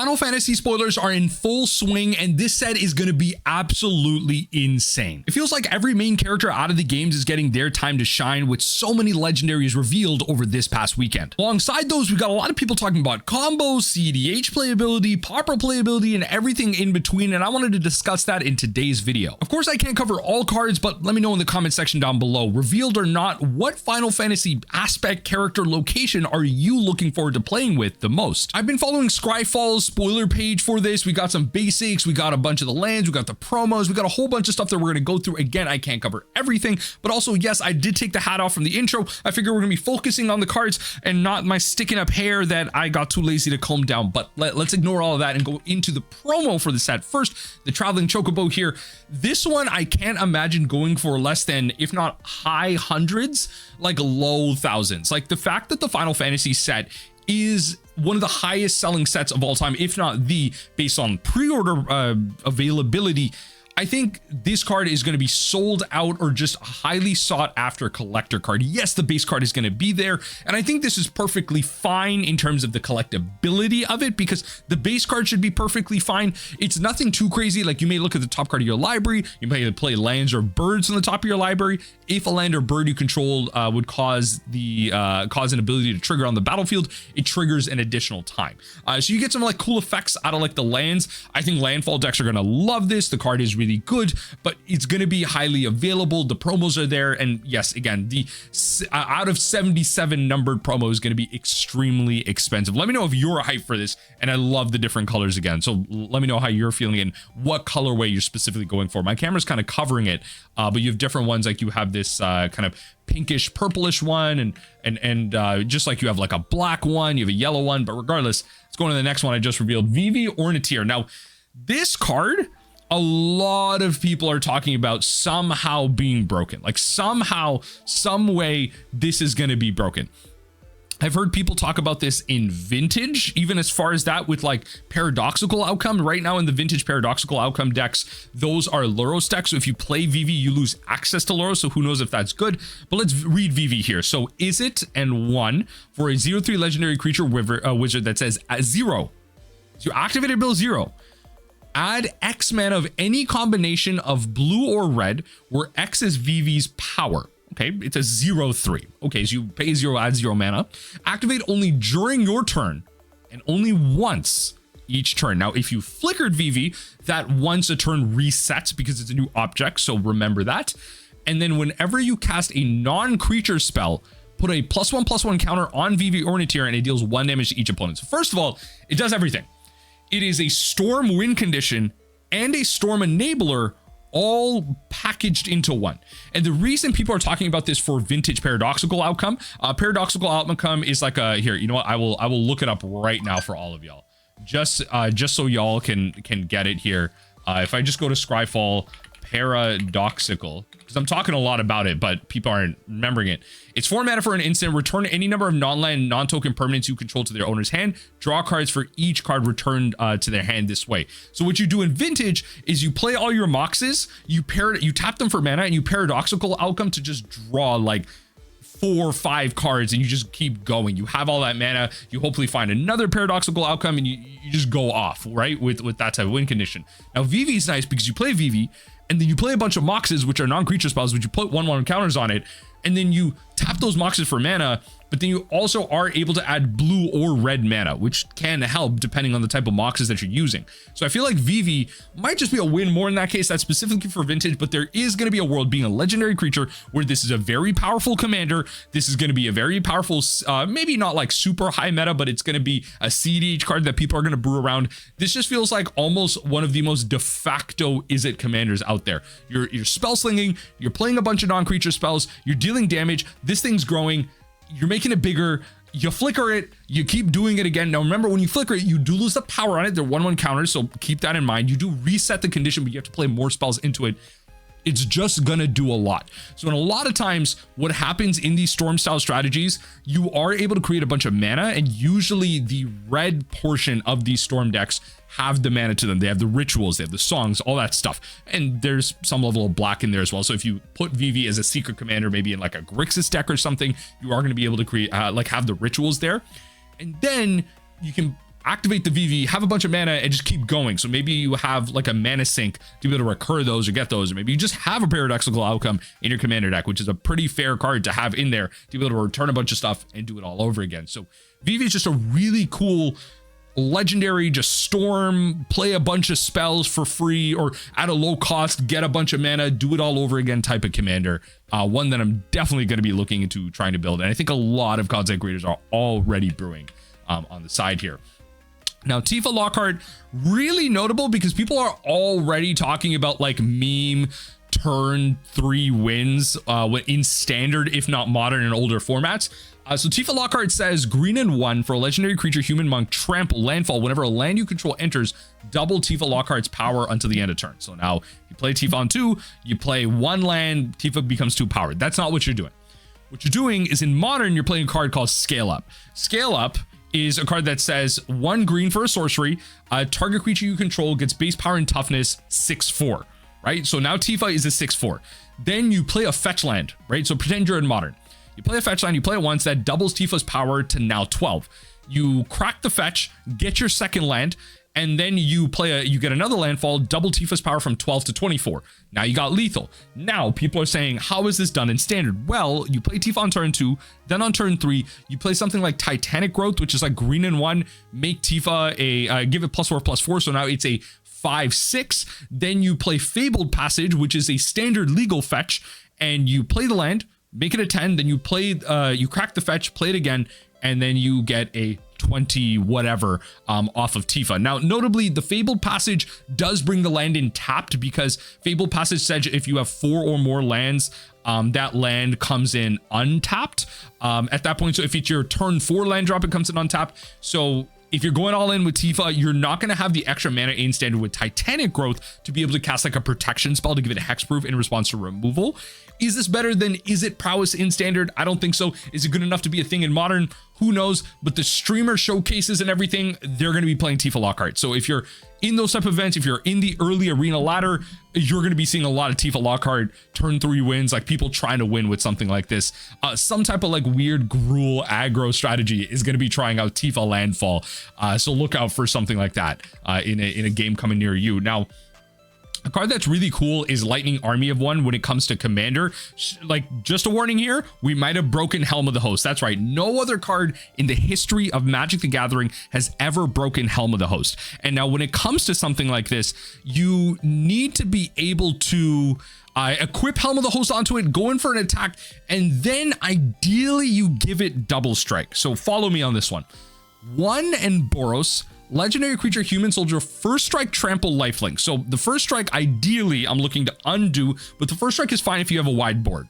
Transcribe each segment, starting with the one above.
Final Fantasy spoilers are in full swing, and this set is going to be absolutely insane. It feels like every main character out of the games is getting their time to shine, with so many legendaries revealed over this past weekend. Alongside those, we got a lot of people talking about combos, CDH playability, pauper playability, and everything in between, and I wanted to discuss that in today's video. Of course, I can't cover all cards, but let me know in the comment section down below, revealed or not, what Final Fantasy aspect, character, location are you looking forward to playing with the most? I've been following Scryfall's spoiler page for this. We got some basics, we got a bunch of the lands, we got the promos, we got a whole bunch of stuff that we're going to go through. Again, I can't cover everything, but also, yes, I did take the hat off from the intro. I figure we're going to be focusing on the cards and not my sticking up hair that I got too lazy to comb down. But let's ignore all of that and go into the promo for the set. First, the Traveling Chocobo here. This one, I can't imagine going for less than, if not high hundreds, like low thousands. Like the fact that the Final Fantasy set is one of the highest selling sets of all time, if not the, based on pre-order availability, I think this card is going to be sold out or just a highly sought after collector card. Yes, the base card is going to be there, and I think this is perfectly fine in terms of the collectability of it, because the base card should be perfectly fine. It's nothing too crazy. Like, you may look at the top card of your library, you may play lands or birds on the top of your library. If a land or bird you control would cause an ability to trigger on the battlefield, it triggers an additional time. So you get some like cool effects out of like the lands. I think landfall decks are going to love this. The card is really good, but it's going to be highly available. The promos are there, and yes, again, the out of 77 numbered promo is going to be extremely expensive. Let me know if you're hyped for this, and I love the different colors again, so let me know how you're feeling and what colorway you're specifically going for. My camera's kind of covering it, but you have different ones. Like you have this kind of pinkish purplish one, and just like you have like a black one, you have a yellow one. But regardless, let's go on to the next one I just revealed, Viv Ornitier. Now this card, a lot of people are talking about somehow being broken, like somehow, some way this is going to be broken. I've heard people talk about this in vintage, even as far as that with like paradoxical outcome. Right now in the vintage paradoxical outcome decks, those are Luros decks. So if you play Vivi, you lose access to Luros. So who knows if that's good, but let's read Vivi here. So Izzet and 1 for a 0/3 legendary creature wizard that says at 0. So you activate it, build 0. Add X mana of any combination of blue or red, where X is Vivi's power. Okay, it's a 0/3. Okay, so you pay 0, add 0 mana. Activate only during your turn and only once each turn. Now, if you flickered Vivi, that once a turn resets because it's a new object, so remember that. And then whenever you cast a non-creature spell, put a +1/+1 counter on Viv Ornitier, and it deals 1 damage to each opponent. So first of all, it does everything. It is a storm win condition and a storm enabler, all packaged into one. And the reason people are talking about this for vintage paradoxical outcome, paradoxical outcome is like a, here, you know what, I will look it up right now for all of y'all, just so y'all can get it here. If I just go to Scryfall paradoxical, because I'm talking a lot about it, but people aren't remembering it. It's 4 mana for an instant. Return any number of non-land, non-token permanents you control to their owner's hand. Draw cards for each card returned to their hand this way. So what you do in vintage is you play all your moxes, you tap them for mana, and you paradoxical outcome to just draw like 4 or 5 cards, and you just keep going. You have all that mana, you hopefully find another paradoxical outcome, and you just go off, right, with that type of win condition. Now Vivi is nice because you play Vivi, and then you play a bunch of moxes, which are non-creature spells, which you put 1/1 counters on it, and then you tap those moxes for mana, but then you also are able to add blue or red mana, which can help depending on the type of moxes that you're using. So I feel like Vivi might just be a win more in that case. That's specifically for vintage, but there is going to be a world, being a legendary creature, where this is a very powerful commander. This is going to be a very powerful, maybe not like super high meta, but it's going to be a CDH card that people are going to brew around. This just feels like almost one of the most de facto Izzet commanders out there. You're spell slinging, you're playing a bunch of non-creature spells, you're dealing damage, this thing's growing, you're making it bigger, you flicker it, you keep doing it again. Now remember, when you flicker it, you do lose the power on it. They're 1/1 counters, so keep that in mind. You do reset the condition, but you have to play more spells into it. It's just gonna do a lot. So in a lot of times, what happens in these storm style strategies, you are able to create a bunch of mana, and usually the red portion of these storm decks have the mana to them. They have the rituals, they have the songs, all that stuff, and there's some level of black in there as well. So if you put Vivi as a secret commander, maybe in like a Grixis deck or something, you are going to be able to create like have the rituals there, and then you can activate the VV, have a bunch of mana, and just keep going. So maybe you have like a mana sink to be able to recur those or get those, or maybe you just have a paradoxical outcome in your commander deck, which is a pretty fair card to have in there to be able to return a bunch of stuff and do it all over again. So VV is just a really cool legendary, just storm, play a bunch of spells for free or at a low cost, get a bunch of mana, do it all over again type of commander. One that I'm definitely going to be looking into trying to build, and I think a lot of God's Eye creators are already brewing on the side here. Now, Tifa Lockhart, really notable because people are already talking about like meme turn 3 wins in standard, if not modern and older formats. So Tifa Lockhart says green and 1 for a legendary creature, human monk, trample, landfall. Whenever a land you control enters, double Tifa Lockhart's power until the end of turn. So now you play Tifa on 2, you play 1 land, Tifa becomes 2 powered. That's not what you're doing. What you're doing is in modern, you're playing a card called Scale Up. Scale Up is a card that says 1 green for a sorcery. A target creature you control gets base power and toughness 6/4, right? So now Tifa is a 6/4. Then you play a fetch land, right? So pretend you're in modern. You play a fetch land, you play it once, that doubles Tifa's power to now 12. You crack the fetch, get your second land, and then you get another landfall, double Tifa's power from 12 to 24. Now you got lethal. Now people are saying, how is this done in standard? Well, you play Tifa on turn 2, then on turn 3, you play something like Titanic Growth, which is like green and 1, make Tifa give it +4/+4, so now it's a 5/6. Then you play Fabled Passage, which is a standard legal fetch, and you play the land, make it a 10, then you crack the fetch, play it again, and then you get a 20 whatever off of Tifa. Now, notably, the Fabled Passage does bring the land in tapped, because Fabled Passage says if you have 4 or more lands, that land comes in untapped at that point. So if it's your turn 4 land drop, it comes in untapped. So if you're going all in with Tifa, you're not going to have the extra mana in standard with Titanic Growth to be able to cast like a protection spell to give it hexproof in response to removal. Is this better than Izzet prowess in standard? I don't think so. Is it good enough to be a thing in modern? Who knows? But the streamer showcases and everything, they're going to be playing Tifa Lockhart. So if you're in those type of events, if you're in the early arena ladder, you're going to be seeing a lot of Tifa Lockhart turn 3 wins, like people trying to win with something like this. Some type of like weird gruel aggro strategy is going to be trying out Tifa Landfall. So look out for something like that in a game coming near you. Now, a card that's really cool is Lightning Army of One when it comes to Commander. Like, just a warning here, we might have broken Helm of the Host. That's right, no other card in the history of Magic the Gathering has ever broken Helm of the Host. And now when it comes to something like this, you need to be able to equip Helm of the Host onto it, go in for an attack, and then ideally you give it double strike. So follow me on this one. 1 and Boros, legendary creature, human soldier, first strike, trample, lifelink. So the first strike, ideally, I'm looking to undo, but the first strike is fine if you have a wide board.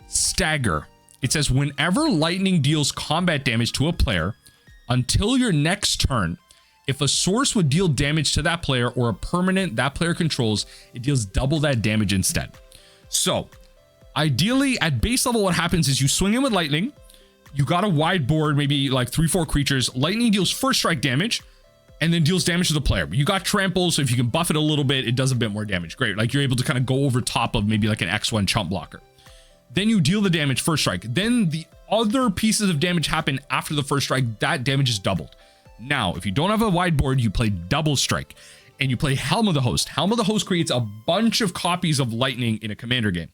Stagger. It says whenever lightning deals combat damage to a player until your next turn, if a source would deal damage to that player or a permanent that player controls, it deals double that damage instead. So ideally at base level, what happens is you swing in with lightning, you got a wide board, maybe like 3-4 creatures, lightning deals first strike damage and then deals damage to the player. You got trample, so if you can buff it a little bit, it does a bit more damage. Great. Like you're able to kind of go over top of maybe like an X1 chump blocker. Then you deal the damage first strike. Then the other pieces of damage happen after the first strike. That damage is doubled. Now, if you don't have a wide board, you play double strike and you play Helm of the Host. Helm of the Host creates a bunch of copies of lightning in a commander game.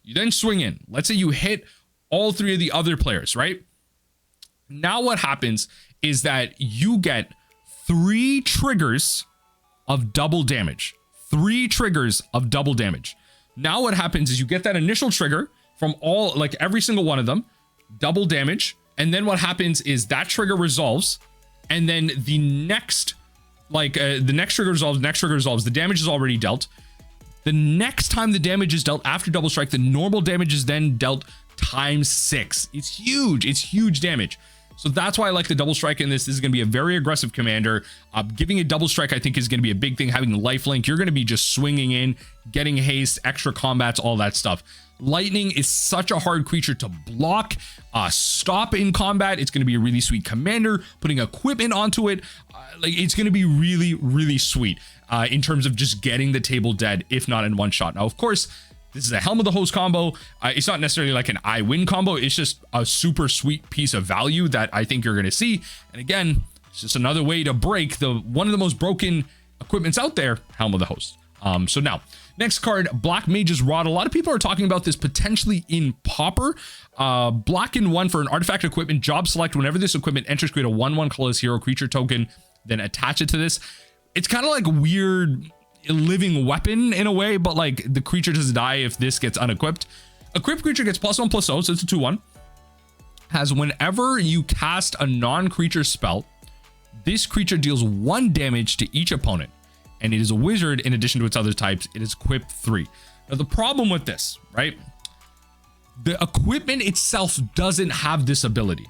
You then swing in. Let's say you hit all 3 of the other players, right? Now what happens is that you get 3 triggers of double damage. 3 triggers of double damage. Now what happens is you get that initial trigger from every single one of them, double damage. And then what happens is that trigger resolves. And then the next trigger resolves, the damage is already dealt. The next time the damage is dealt after double strike, the normal damage is then dealt times 6. It's huge. It's huge damage. So that's why I like the double strike in this. This is going to be a very aggressive commander. Giving a double strike, I think, is going to be a big thing. Having lifelink, you're going to be just swinging in, getting haste, extra combats, all that stuff. Lightning is such a hard creature to block, stop in combat. It's going to be a really sweet commander. Putting equipment onto it, it's going to be really, really sweet in terms of just getting the table dead, if not in one shot. Now, of course, this is a Helm of the Host combo. It's not necessarily like an I win combo. It's just a super sweet piece of value that I think you're going to see. And again, It's just another way to break the one of the most broken equipments out there, Helm of the Host. So now, next card, Black Mage's Rod. A lot of people are talking about this potentially in Pauper. Black and 1 for an artifact equipment. Job select whenever this equipment enters, create a 1/1 colorless hero creature token, then attach it to this. It's kind of like weird living weapon in a way, but like the creature doesn't die if this gets unequipped. Equipped creature gets +1/+0, so it's a 2/1. Has whenever you cast a non-creature spell, this creature deals 1 damage to each opponent. And it is a wizard in addition to its other types. It is equipped 3. Now the problem with this, right? The equipment itself doesn't have this ability.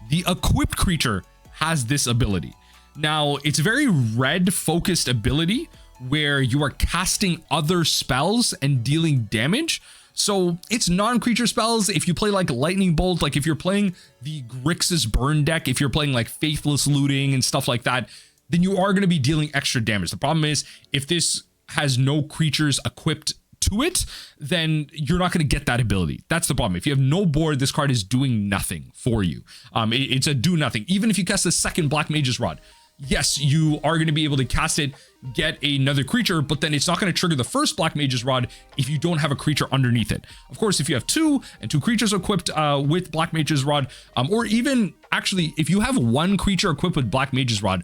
The equipped creature has this ability. Now it's a very red focused ability where you are casting other spells and dealing damage. So it's non-creature spells. If you play like Lightning Bolt, like if you're playing the Grixis Burn deck, if you're playing like Faithless Looting and stuff like that, then you are going to be dealing extra damage. The problem is if this has no creatures equipped to it, then you're not going to get that ability. That's the problem. If you have no board, this card is doing nothing for you. It's a do nothing. Even if you cast the second Black Mage's Rod, yes, you are going to be able to cast it, get another creature, but then it's not going to trigger the first Black Mage's Rod if you don't have a creature underneath it. Of course, if you have 2 and 2 creatures equipped with Black Mage's Rod, or even actually if you have 1 creature equipped with Black Mage's Rod,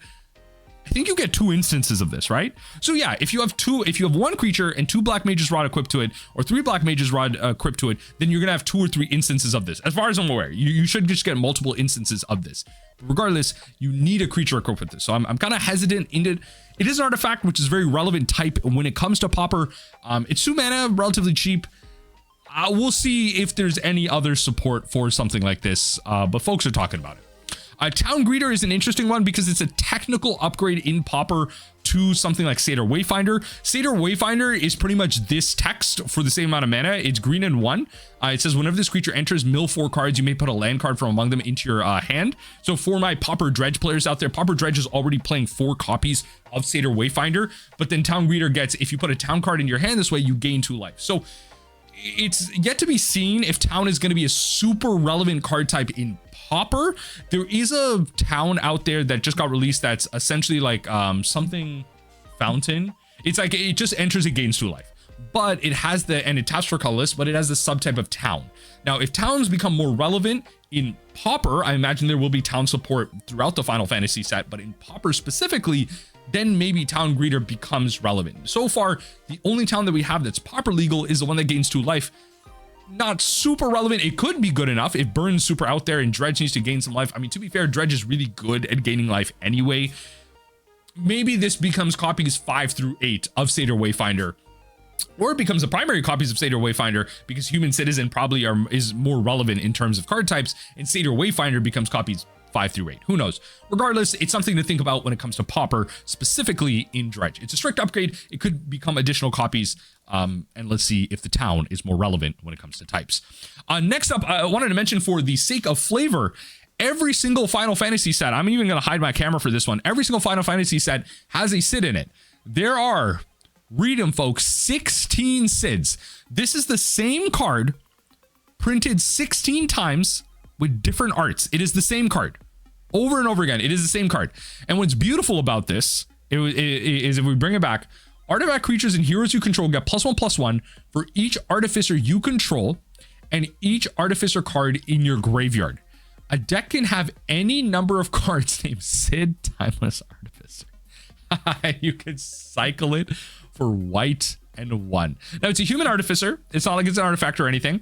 I think you get 2 instances of this, right? So yeah, if you have 1 creature and 2 Black Mage's Rod equipped to it, or 3 Black Mage's Rod equipped to it, then you're gonna have 2 or 3 instances of this. As far as I'm aware, you should just get multiple instances of this. Regardless, you need a creature equipped with this. So I'm kind of hesitant in it. It is an artifact, which is very relevant type when it comes to Pauper. It's 2 mana, relatively cheap. We'll see if there's any other support for something like this, but folks are talking about it. Town Greeter is an interesting one because it's a technical upgrade in Pauper to something like Satyr Wayfinder. Satyr Wayfinder is pretty much this text for the same amount of mana. It's green and 1. It says whenever this creature enters, mill 4 cards, you may put a land card from among them into your hand. So for my Pauper Dredge players out there, Pauper Dredge is already playing 4 copies of Satyr Wayfinder, but then Town Greeter gets, if you put a town card in your hand this way, you gain 2 life. So it's yet to be seen if Town is going to be a super relevant card type in Pauper. There is a town out there that just got released that's essentially like something fountain. It's like it just enters, it gains 2 life, but it has the, and it taps for colorless, but it has the subtype of town. Now if towns become more relevant in Pauper, I imagine there will be town support throughout the Final Fantasy set, but in Pauper specifically, then maybe Town Greeter becomes relevant. So far, the only town that we have that's Pauper legal is the one that gains 2 life. Not super relevant. It could be good enough if Burn's super out there and Dredge needs to gain some life. I mean, to be fair, Dredge is really good at gaining life anyway. Maybe this becomes copies 5 through 8 of Satyr Wayfinder, or it becomes the primary copies of Satyr Wayfinder because Human Citizen probably is more relevant in terms of card types, and Satyr Wayfinder becomes copies 5 through 8. Who knows? Regardless, it's something to think about when it comes to Pauper, specifically in Dredge. It's a strict upgrade. It could become additional copies, and let's see if the town is more relevant when it comes to types. Next up, I wanted to mention, for the sake of flavor, every single Final Fantasy set, I'm even going to hide my camera for this one, every single Final Fantasy set has a Cid in it. There are, read them folks, 16 Cids. This is the same card printed 16 times with different arts. It is the same card over and over again. It is the same card. And what's beautiful about this is if we bring it back, artifact creatures and heroes you control get +1/+1 for each artificer you control and each artificer card in your graveyard. A deck can have any number of cards named Cid Timeless Artificer. You can cycle it for white and 1. Now it's a human artificer. It's not like it's an artifact or anything,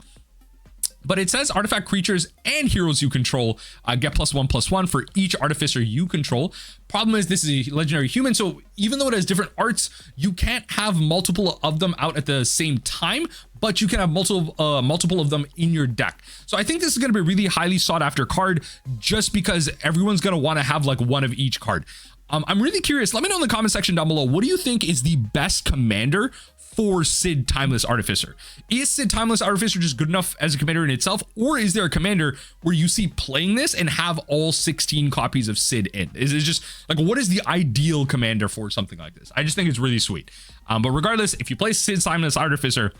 but it says artifact creatures and heroes you control get +1/+1 for each artificer you control. Problem is, this is a legendary human, so even though it has different arts, you can't have multiple of them out at the same time, but you can have multiple of them in your deck. So I think this is going to be a really highly sought after card, just because everyone's going to want to have like one of each card. I'm really curious. Let me know in the comment section down below, what do you think is the best commander for Cid Timeless Artificer? Is Cid Timeless Artificer just good enough as a commander in itself, or is there a commander where you see playing this and have all 16 copies of Cid in? Is it just like, what is the ideal commander for something like this? I just think it's really sweet. But regardless, if you play Cid Timeless Artificer,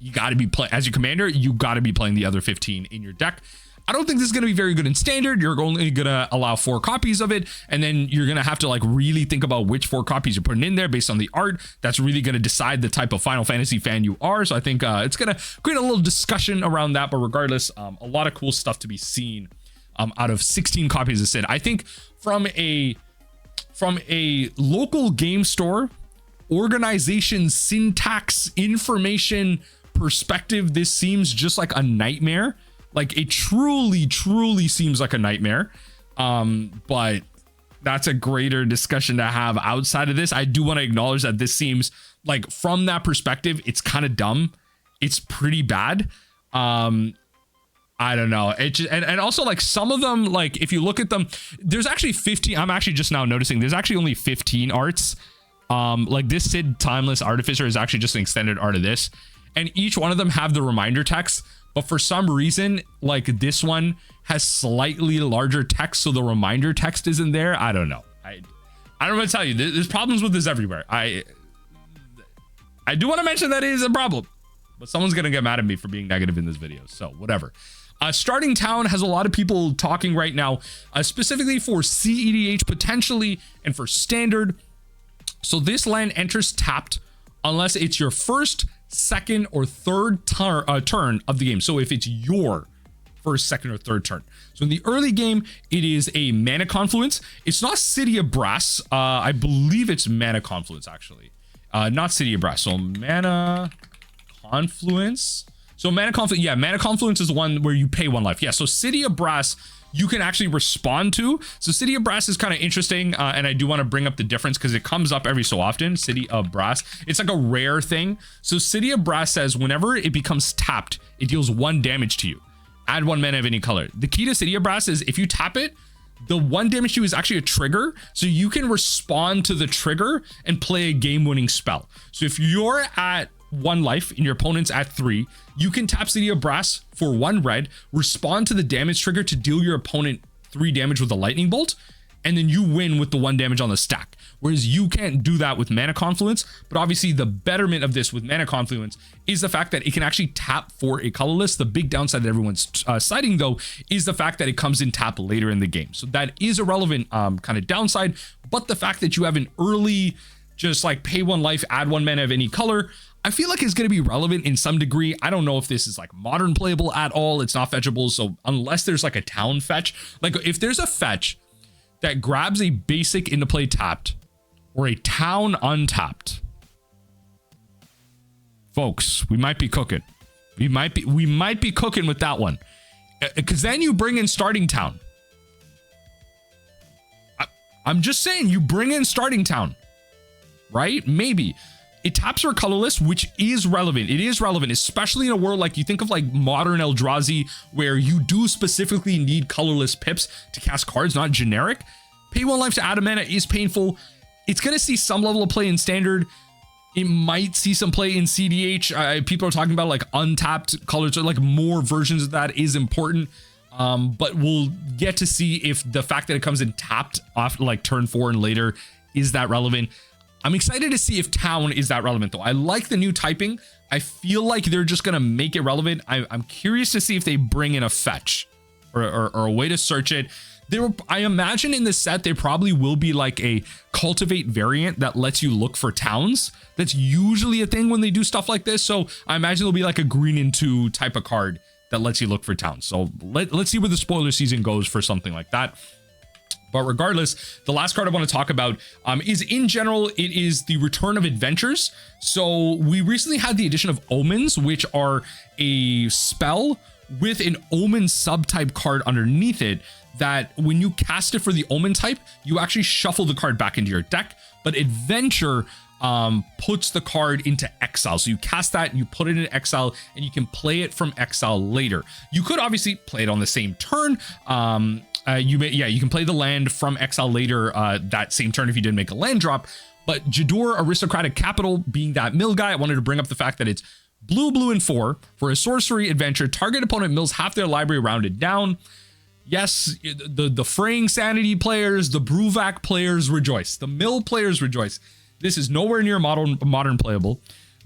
you got to be as your commander, you got to be playing the other 15 in your deck. I don't think this is going to be very good in standard. You're only going to allow 4 copies of it, and then you're going to have to like really think about which 4 copies you're putting in there based on the art. That's really going to decide the type of Final Fantasy fan you are. So I think it's going to create a little discussion around that. But regardless, a lot of cool stuff to be seen out of 16 copies of Sid. I think from a local game store organization, syntax, information perspective, this seems just like a nightmare. Like it truly seems like a nightmare. But that's a greater discussion to have outside of this. I do want to acknowledge that this seems like, from that perspective, it's kind of dumb. It's pretty bad. I don't know. It just, and also like some of them, like if you look at them, there's actually 15. I'm actually just now noticing there's actually only 15 arts. Like this Sid Timeless Artificer is actually just an extended art of this, and each one of them have the reminder text. But for some reason, like this one has slightly larger text, so the reminder text isn't there. I don't know. I don't know what to tell you. There's problems with this everywhere. I do want to mention that it is a problem, but someone's gonna get mad at me for being negative in this video. So whatever. Starting Town has a lot of people talking right now, specifically for CEDH potentially and for standard. So this land enters tapped unless it's your first, second, or third turn of the game. So if it's your first, second, or third turn. So in the early game, it is a Mana Confluence. It's not City of Brass. I believe it's Mana Confluence actually. Not City of Brass. So Mana Confluence. So Mana Confluence, yeah, Mana Confluence is the one where you pay 1 life. Yeah, so City of Brass, you can actually respond to. So City of Brass is kind of interesting, and I do want to bring up the difference because it comes up every so often. City of Brass, it's like a rare thing. So City of Brass says whenever it becomes tapped, it deals 1 damage to you. Add 1 mana of any color. The key to City of Brass is if you tap it, the 1 damage to you is actually a trigger, so you can respond to the trigger and play a game-winning spell. So if you're at 1 life and your opponent's at 3, you can tap City of Brass for 1 red, respond to the damage trigger to deal your opponent 3 damage with a lightning bolt, and then you win with the 1 damage on the stack. Whereas you can't do that with Mana Confluence. But obviously the betterment of this with Mana Confluence is the fact that it can actually tap for a colorless. The big downside that everyone's citing though is the fact that it comes in tap later in the game. So that is a relevant kind of downside. But the fact that you have an early, just like pay 1 life, add 1 mana of any color, I feel like it's going to be relevant in some degree. I don't know if this is like modern playable at all. It's not fetchable. So unless there's like a town fetch, like if there's a fetch that grabs a basic into play tapped or a town untapped, folks, we might be cooking. We might be cooking with that one, because then you bring in Starting Town. I'm just saying, you bring in Starting Town, right? Maybe. It taps for colorless, which is relevant. It is relevant, especially in a world like you think of like modern Eldrazi, where you do specifically need colorless pips to cast cards, not generic. Pay 1 life to add a mana is painful. It's going to see some level of play in standard. It might see some play in CDH. People are talking about like untapped colors, or like more versions of that is important. But we'll get to see if the fact that it comes in tapped off like turn 4 and later, is that relevant? I'm excited to see if town is that relevant though. I like the new typing. I feel like they're just going to make it relevant. I'm curious to see if they bring in a fetch or a way to search it. I imagine in this set, there probably will be like a cultivate variant that lets you look for towns. That's usually a thing when they do stuff like this. So I imagine there'll be like a green and 2 type of card that lets you look for towns. So let's see where the spoiler season goes for something like that. But regardless, the last card I want to talk about is, in general, it is the return of adventures. So we recently had the addition of omens, which are a spell with an omen subtype card underneath it, that when you cast it for the omen type, you actually shuffle the card back into your deck. But adventure puts the card into exile. So you cast that, you put it in exile, and you can play it from exile later. You could obviously play it on the same turn. You can play the land from exile later that same turn if you didn't make a land drop. But Jidoor Aristocratic Capital, being that mill guy, I wanted to bring up the fact that it's blue and 4 for a sorcery adventure. Target opponent mills half their library rounded down. Yes, the Fraying Sanity players, the Bruvac players rejoice. The mill players rejoice. This is nowhere near modern playable.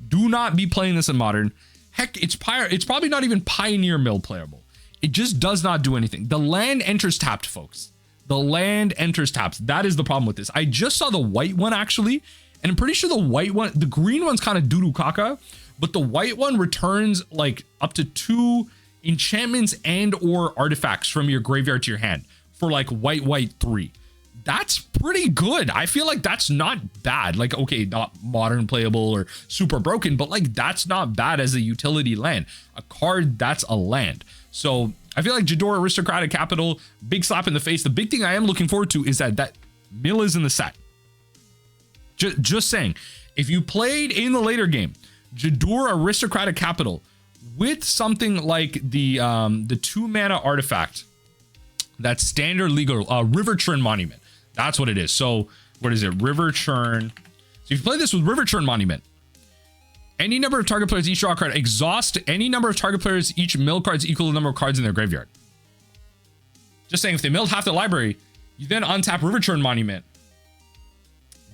Do not be playing this in modern. Heck, it's probably not even Pioneer mill playable. It just does not do anything. The land enters tapped, folks. The land enters tapped. That is the problem with this. I just saw the white one actually, and I'm pretty sure the green one's kind of doo-doo caca, but the white one returns like up to 2 enchantments and or artifacts from your graveyard to your hand for like white 3. That's pretty good. I feel like that's not bad. Like, okay, not modern playable or super broken, but like that's not bad as a utility land. A card that's a land. So I feel like Jidoor Aristocratic Capital, big slap in the face. The big thing I am looking forward to is that mill is in the set. Just saying, if you played in the later game Jidoor Aristocratic Capital with something like the 2-mana artifact, that's standard legal, River Churn Monument. That's what it is. So what is it? River Churn. So if you play this with River Churn Monument, any number of target players each draw a card, exhaust any number of target players each mill cards equal to the number of cards in their graveyard. Just saying, if they milled half the library, you then untap River Churn Monument.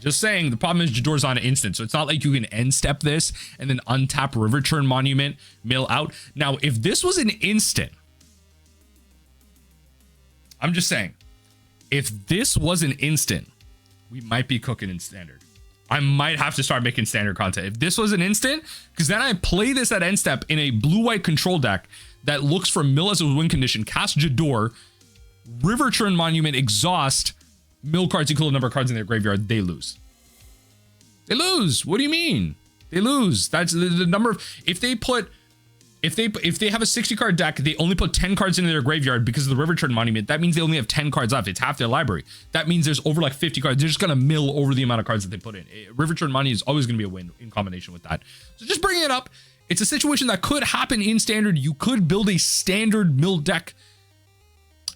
Just saying, the problem is Jidoor's on an instant, so it's not like you can end step this and then untap River Churn Monument, mill out. Now, if this was an instant, I'm just saying, if this was an instant, we might be cooking in standard. I might have to start making standard content. If this was an instant, because then I play this at end step in a blue-white control deck that looks for mill as a win condition, cast Jidoor, River Churn Monument, exhaust, mill cards equal to the number of cards in their graveyard, they lose. They lose. What do you mean? They lose. That's the number of, if they have a 60 card deck, they only put 10 cards into their graveyard because of the River Churn Monument. That means they only have 10 cards left. It's half their library. That means there's over like 50 cards. They're just going to mill over the amount of cards that they put in. River Churn Monument is always going to be a win in combination with that. So just bringing it up. It's a situation that could happen in standard. You could build a standard mill deck.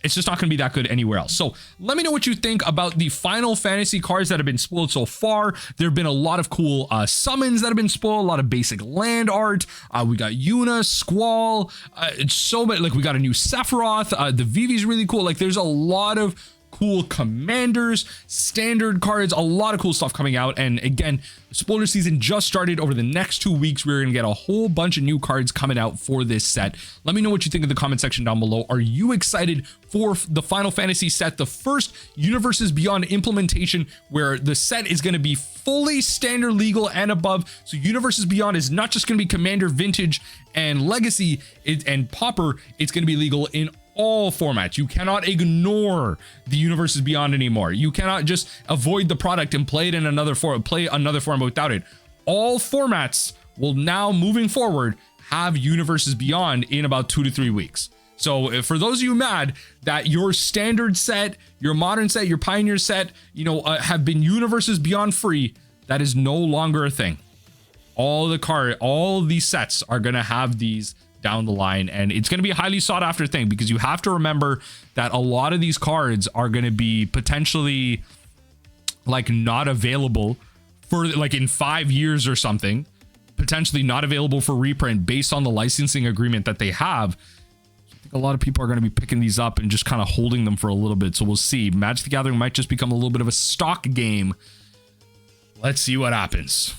It's just not going to be that good anywhere else. So let me know what you think about the Final Fantasy cards that have been spoiled so far. There have been a lot of cool summons that have been spoiled, a lot of basic land art. We got Yuna, Squall, it's so many, like we got a new Sephiroth. The Vivi's really cool. Like there's a lot of cool commanders, standard cards, a lot of cool stuff coming out. And again, spoiler season just started. Over the next 2 weeks, we're gonna get a whole bunch of new cards coming out for this set. Let me know what you think in the comment section down below. Are you excited for the Final Fantasy set, the first Universes Beyond implementation, where the set is going to be fully standard legal and above? So Universes Beyond is not just going to be Commander, Vintage, and Legacy and Pauper. It's going to be legal in all formats. You cannot ignore the Universes Beyond anymore. You cannot just avoid the product and play it in another form, play another form without it. All formats will now, moving forward, have Universes Beyond in about 2 to 3 weeks. So for those of you mad that your standard set, your modern set, your pioneer set, have been Universes Beyond free, that is no longer a thing. All these sets are going to have these down the line, and it's going to be a highly sought after thing, because you have to remember that a lot of these cards are going to be potentially like not available for like in 5 years or something, potentially not available for reprint based on the licensing agreement that they have. I think a lot of people are going to be picking these up and just kind of holding them for a little bit. So we'll see. Magic the Gathering might just become a little bit of a stock game. Let's see what happens.